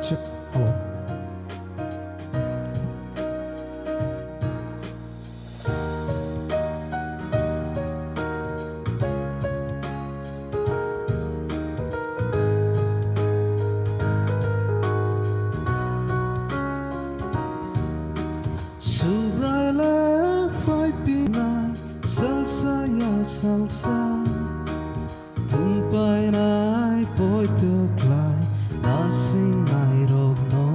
Check. Hello. Subrayla fai pinay salsa ya salsa Tumpay na'y po'y nasing nairogno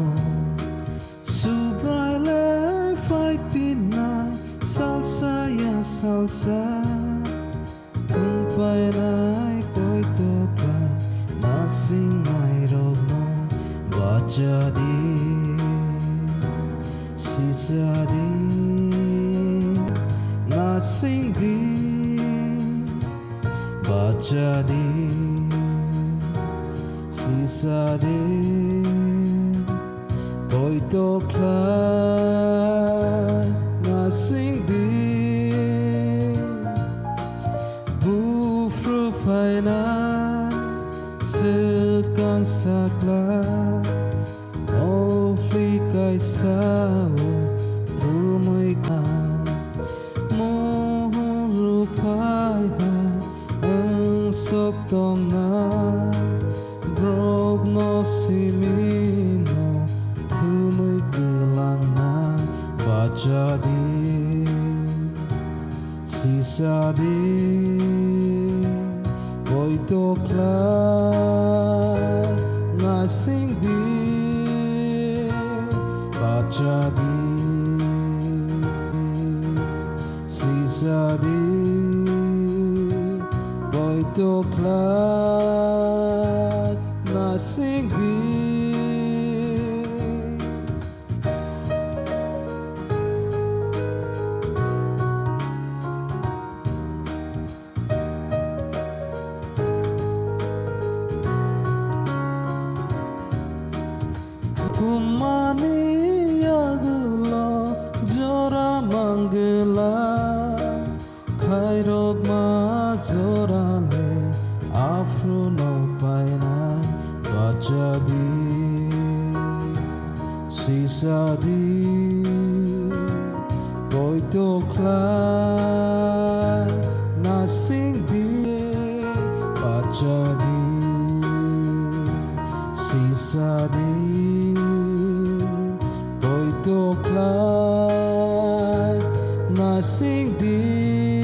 Subrayla fai pinay salsa ya salsa Tumpay na'y po'y nasing nairogno Bajadi Sisadi Nasing di Bajadi Sisadi Boitokla Nasing di Bufru paina Sekan sakla Oflikay sao Tumoy ka Mohorupay ha Ang soktong na Brogno simino Tumoy kilang na Bajadi Sisadi Boitokla Nasing di Bajadi Sisadi Boitokla Nasing di Tumani yagula jora mangela Kairog ma jorale afro no paina Bajadi Sisadi Boitokla Nasing di Bajadi Sisadi Boitokla Nasing di